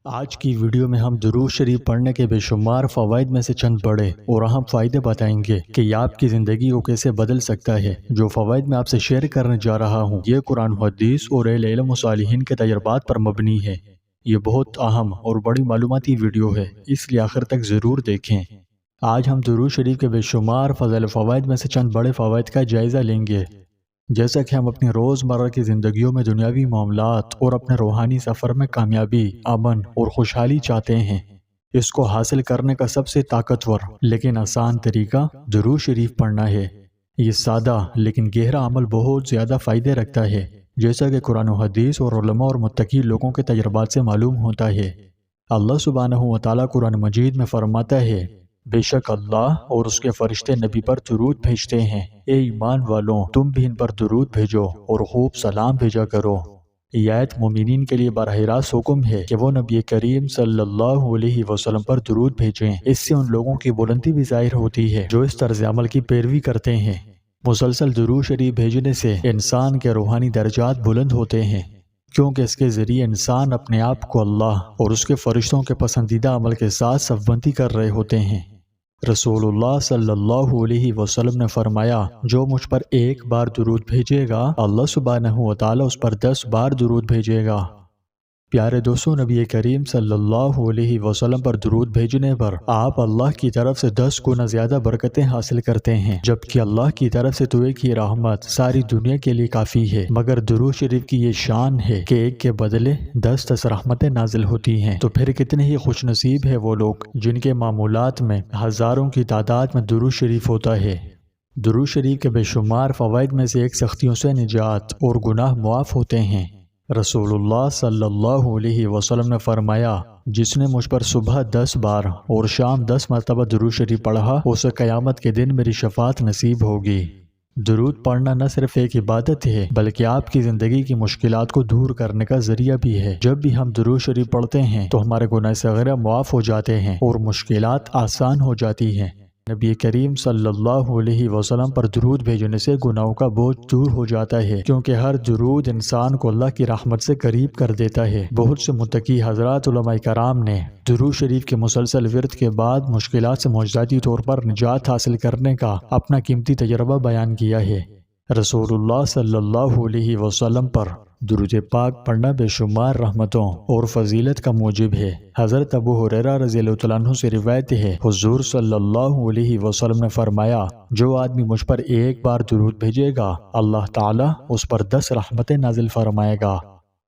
آج کی ویڈیو میں ہم درود شریف پڑھنے کے بے شمار فوائد میں سے چند بڑے اور اہم فائدے بتائیں گے کہ یہ آپ کی زندگی کو کیسے بدل سکتا ہے۔ جو فوائد میں آپ سے شیئر کرنے جا رہا ہوں یہ قرآن و حدیث اور اہل علم و صالحین کے تجربات پر مبنی ہے۔ یہ بہت اہم اور بڑی معلوماتی ویڈیو ہے، اس لیے آخر تک ضرور دیکھیں۔ آج ہم درود شریف کے بے شمار فضائل و فوائد میں سے چند بڑے فوائد کا جائزہ لیں گے۔ جیسا کہ ہم اپنی روزمرہ کی زندگیوں میں دنیاوی معاملات اور اپنے روحانی سفر میں کامیابی، امن اور خوشحالی چاہتے ہیں، اس کو حاصل کرنے کا سب سے طاقتور لیکن آسان طریقہ درود شریف پڑھنا ہے۔ یہ سادہ لیکن گہرا عمل بہت زیادہ فائدے رکھتا ہے، جیسا کہ قرآن و حدیث اور علماء اور متقی لوگوں کے تجربات سے معلوم ہوتا ہے۔ اللہ سبحانہ و تعالیٰ قرآن مجید میں فرماتا ہے، بے شک اللہ اور اس کے فرشتے نبی پر درود بھیجتے ہیں، اے ایمان والوں تم بھی ان پر درود بھیجو اور خوب سلام بھیجا کرو۔ یہ آیت مومنین کے لیے براہ راست حکم ہے کہ وہ نبی کریم صلی اللہ علیہ وسلم پر درود بھیجیں۔ اس سے ان لوگوں کی بلندی بھی ظاہر ہوتی ہے جو اس طرز عمل کی پیروی کرتے ہیں۔ مسلسل درود شریف بھیجنے سے انسان کے روحانی درجات بلند ہوتے ہیں، کیونکہ اس کے ذریعے انسان اپنے آپ کو اللہ اور اس کے فرشتوں کے پسندیدہ عمل کے ساتھ صف بندی کر رہے ہوتے ہیں۔ رسول اللہ صلی اللہ علیہ وسلم نے فرمایا، جو مجھ پر ایک بار درود بھیجے گا اللہ سبحانہ و تعالیٰ اس پر 10 بار درود بھیجے گا۔ پیارے دوستو، نبی کریم صلی اللہ علیہ وسلم پر درود بھیجنے پر آپ اللہ کی طرف سے 10 گنا زیادہ برکتیں حاصل کرتے ہیں، جبکہ اللہ کی طرف سے تو ایک ہی رحمت ساری دنیا کے لیے کافی ہے، مگر درود شریف کی یہ شان ہے کہ ایک کے بدلے 10 رحمتیں نازل ہوتی ہیں۔ تو پھر کتنے ہی خوش نصیب ہے وہ لوگ جن کے معمولات میں ہزاروں کی تعداد میں درود شریف ہوتا ہے۔ درود شریف کے بے شمار فوائد میں سے ایک سختیوں سے نجات اور گناہ معاف ہوتے ہیں۔ رسول اللہ صلی اللہ علیہ وسلم نے فرمایا، جس نے مجھ پر صبح 10 بار اور شام 10 مرتبہ درود شریف پڑھا اسے قیامت کے دن میری شفاعت نصیب ہوگی۔ درود پڑھنا نہ صرف ایک عبادت ہے بلکہ آپ کی زندگی کی مشکلات کو دور کرنے کا ذریعہ بھی ہے۔ جب بھی ہم درود شریف پڑھتے ہیں تو ہمارے گناہ صغیرہ معاف ہو جاتے ہیں اور مشکلات آسان ہو جاتی ہیں۔ نبی کریم صلی اللہ علیہ وسلم پر درود بھیجنے سے گناہوں کا بوجھ دور ہو جاتا ہے، کیونکہ ہر درود انسان کو اللہ کی رحمت سے قریب کر دیتا ہے۔ بہت سے متقی حضرات علماء کرام نے درود شریف کے مسلسل ورد کے بعد مشکلات سے معجزاتی طور پر نجات حاصل کرنے کا اپنا قیمتی تجربہ بیان کیا ہے۔ رسول اللہ صلی اللہ علیہ وسلم پر درود پاک پڑھنا بے شمار رحمتوں اور فضیلت کا موجب ہے۔ حضرت ابو ہریرہ رضی اللہ تعالیٰ عنہ سے روایت ہے، حضور صلی اللہ علیہ وسلم نے فرمایا، جو آدمی مجھ پر ایک بار درود بھیجے گا اللہ تعالیٰ اس پر 10 رحمتیں نازل فرمائے گا۔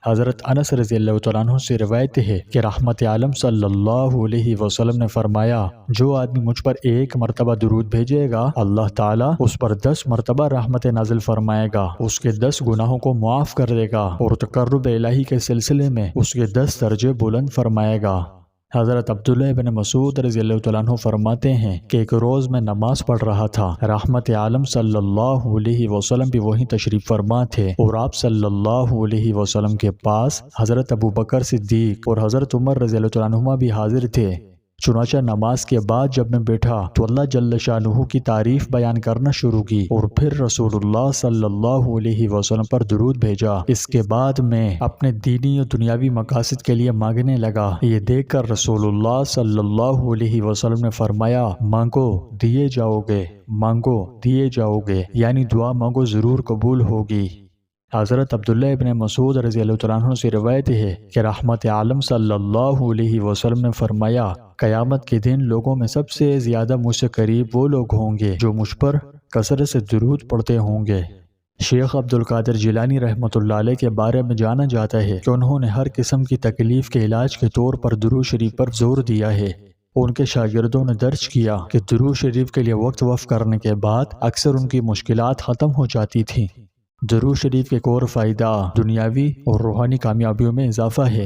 حضرت انس رضی اللہ تعالیٰ عنہ سے روایت ہے کہ رحمت عالم صلی اللہ علیہ وسلم نے فرمایا، جو آدمی مجھ پر ایک مرتبہ درود بھیجے گا اللہ تعالیٰ اس پر 10 مرتبہ رحمت نازل فرمائے گا، اس کے 10 گناہوں کو معاف کر دے گا اور تقرب الہی کے سلسلے میں اس کے 10 درجے بلند فرمائے گا۔ حضرت عبداللہ بن مسعود رضی اللہ تعالیٰ عنہ فرماتے ہیں کہ ایک روز میں نماز پڑھ رہا تھا، رحمت عالم صلی اللہ علیہ وسلم بھی وہیں تشریف فرما تھے اور آپ صلی اللہ علیہ وسلم کے پاس حضرت ابو بکر صدیق اور حضرت عمر رضی اللہ تعالیٰ عنہما بھی حاضر تھے۔ چنانچہ نماز کے بعد جب میں بیٹھا تو اللہ جل شانہ کی تعریف بیان کرنا شروع کی اور پھر رسول اللہ صلی اللہ علیہ وسلم پر درود بھیجا۔ اس کے بعد میں اپنے دینی اور دنیاوی مقاصد کے لیے مانگنے لگا۔ یہ دیکھ کر رسول اللہ صلی اللہ علیہ وسلم نے فرمایا، مانگو دیے جاؤ گے، مانگو دیے جاؤ گے، یعنی دعا مانگو ضرور قبول ہوگی۔ حضرت عبداللہ ابن مسعود رضی اللہ تعالیٰ عنہ سے روایت ہے کہ رحمت عالم صلی اللہ علیہ وسلم نے فرمایا، قیامت کے دن لوگوں میں سب سے زیادہ مجھ سے قریب وہ لوگ ہوں گے جو مجھ پر کثرت سے درود پڑھتے ہوں گے۔ شیخ عبد القادر جیلانی رحمۃ اللہ علیہ کے بارے میں جانا جاتا ہے کہ انہوں نے ہر قسم کی تکلیف کے علاج کے طور پر درود شریف پر زور دیا ہے۔ ان کے شاگردوں نے درج کیا کہ درود شریف کے لیے وقت وقف کرنے کے بعد اکثر ان کی مشکلات ختم ہو جاتی تھیں۔ درود شریف کے ایک اور فائدہ دنیاوی اور روحانی کامیابیوں میں اضافہ ہے۔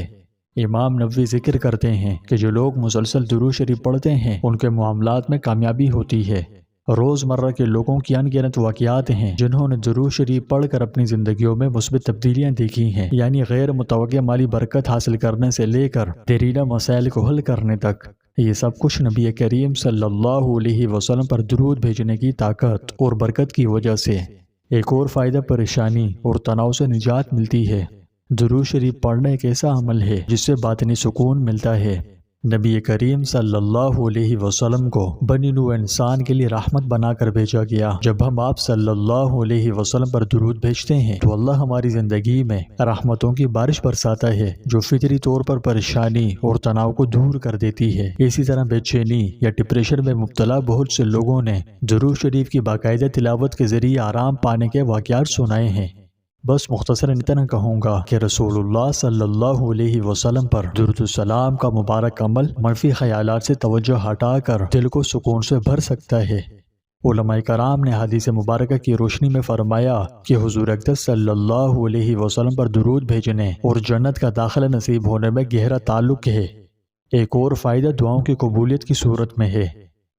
امام نووی ذکر کرتے ہیں کہ جو لوگ مسلسل درود شریف پڑھتے ہیں ان کے معاملات میں کامیابی ہوتی ہے۔ روزمرہ کے لوگوں کی ان گنت واقعات ہیں جنہوں نے درود شریف پڑھ کر اپنی زندگیوں میں مثبت تبدیلیاں دیکھی ہیں، یعنی غیر متوقع مالی برکت حاصل کرنے سے لے کر دیرینہ مسائل کو حل کرنے تک۔ یہ سب کچھ نبی کریم صلی اللہ علیہ وسلم پر درود بھیجنے کی طاقت اور برکت کی وجہ سے۔ ایک اور فائدہ پریشانی اور تناؤ سے نجات ملتی ہے۔ درود شریف پڑھنا ایک ایسا عمل ہے جس سے باطنی سکون ملتا ہے۔ نبی کریم صلی اللہ علیہ وسلم کو بنی نوع انسان کے لیے رحمت بنا کر بھیجا گیا۔ جب ہم آپ صلی اللہ علیہ وسلم پر درود بھیجتے ہیں تو اللہ ہماری زندگی میں رحمتوں کی بارش برساتا ہے جو فطری طور پر پریشانی اور تناؤ کو دور کر دیتی ہے۔ اسی طرح بے چینی یا ڈپریشن میں مبتلا بہت سے لوگوں نے درود شریف کی باقاعدہ تلاوت کے ذریعے آرام پانے کے واقعات سنائے ہیں۔ بس مختصراً اتنا کہوں گا کہ رسول اللہ صلی اللہ علیہ وسلم پر درود السلام کا مبارک عمل منفی خیالات سے توجہ ہٹا کر دل کو سکون سے بھر سکتا ہے۔ علماء کرام نے حدیث مبارکہ کی روشنی میں فرمایا کہ حضور اقدس صلی اللہ علیہ وسلم پر درود بھیجنے اور جنت کا داخلہ نصیب ہونے میں گہرا تعلق ہے۔ ایک اور فائدہ دعاؤں کی قبولیت کی صورت میں ہے۔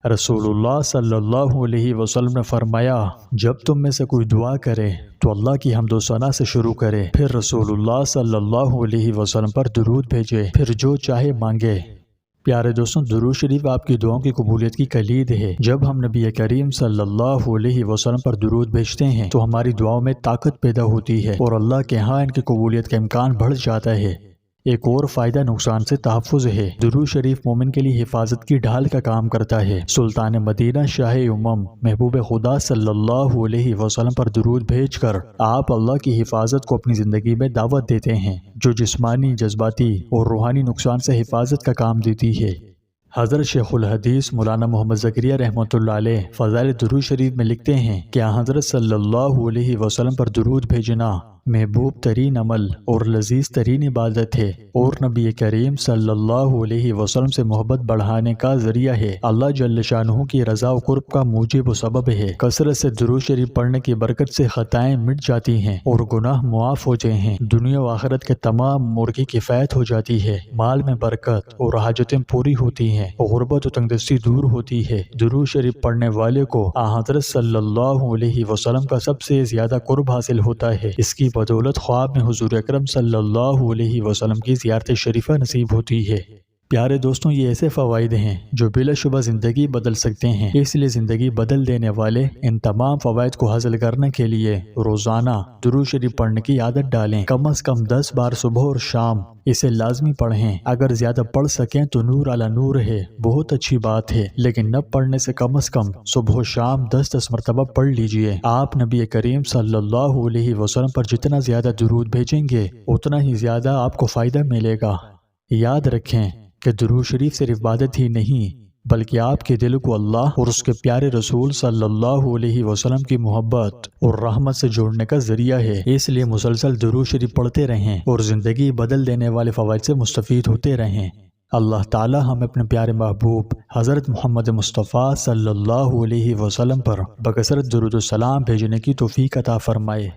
رسول اللہ صلی اللہ علیہ وسلم نے فرمایا جب تم میں سے کوئی دعا کرے تو اللہ کی حمد و ثنا سے شروع کرے، پھر رسول اللہ صلی اللہ علیہ وسلم پر درود بھیجے، پھر جو چاہے مانگے۔ پیارے دوستوں، درود شریف آپ کی دعاؤں کی قبولیت کی کلید ہے۔ جب ہم نبی کریم صلی اللہ علیہ وسلم پر درود بھیجتے ہیں تو ہماری دعاؤں میں طاقت پیدا ہوتی ہے اور اللہ کے ہاں ان کی قبولیت کا امکان بڑھ جاتا ہے۔ ایک اور فائدہ نقصان سے تحفظ ہے۔ درود شریف مومن کے لیے حفاظت کی ڈھال کا کام کرتا ہے۔ سلطان مدینہ شاہ امم محبوب خدا صلی اللہ علیہ وسلم پر درود بھیج کر آپ اللہ کی حفاظت کو اپنی زندگی میں دعوت دیتے ہیں جو جسمانی، جذباتی اور روحانی نقصان سے حفاظت کا کام دیتی ہے۔ حضرت شیخ الحدیث مولانا محمد زکریا رحمۃ اللہ علیہ فضائل درود شریف میں لکھتے ہیں کہ حضرت صلی اللہ علیہ وسلم پر درود بھیجنا محبوب ترین عمل اور لذیذ ترین عبادت ہے اور نبی کریم صلی اللہ علیہ وسلم سے محبت بڑھانے کا ذریعہ ہے۔ اللہ جل شانہ کی رضا و قرب کا موجب و سبب ہے۔ کثرت سے درود شریف پڑھنے کی برکت سے خطائیں مٹ جاتی ہیں اور گناہ معاف ہو جائے ہیں۔ دنیا و آخرت کے تمام امور کی کفایت ہو جاتی ہے، مال میں برکت اور حاجتیں پوری ہوتی ہیں، غربت و تنگدستی دور ہوتی ہے۔ درود شریف پڑھنے والے کو حضرت صلی اللہ علیہ وسلم کا سب سے زیادہ قرب حاصل ہوتا ہے۔ اس کی بدولت خواب میں حضور اکرم صلی اللہ علیہ وسلم کی زیارت شریفہ نصیب ہوتی ہے۔ پیارے دوستوں، یہ ایسے فوائد ہیں جو بلا شبہ زندگی بدل سکتے ہیں۔ اس لیے زندگی بدل دینے والے ان تمام فوائد کو حاصل کرنے کے لیے روزانہ درود شریف پڑھنے کی عادت ڈالیں۔ کم از کم 10 بار صبح اور شام اسے لازمی پڑھیں۔ اگر زیادہ پڑھ سکیں تو نور علی نور ہے، بہت اچھی بات ہے، لیکن نہ پڑھنے سے کم از کم صبح و شام 10 مرتبہ پڑھ لیجئے۔ آپ نبی کریم صلی اللہ علیہ وسلم پر جتنا زیادہ درود بھیجیں گے اتنا ہی زیادہ آپ کو فائدہ ملے گا۔ یاد رکھیں کہ درود شریف صرف عبادت ہی نہیں بلکہ آپ کے دل کو اللہ اور اس کے پیارے رسول صلی اللہ علیہ وسلم کی محبت اور رحمت سے جوڑنے کا ذریعہ ہے۔ اس لیے مسلسل درود شریف پڑھتے رہیں اور زندگی بدل دینے والے فوائد سے مستفید ہوتے رہیں۔ اللہ تعالی ہم اپنے پیارے محبوب حضرت محمد مصطفیٰ صلی اللہ علیہ وسلم پر بکثرت درود و سلام بھیجنے کی توفیق عطا فرمائے۔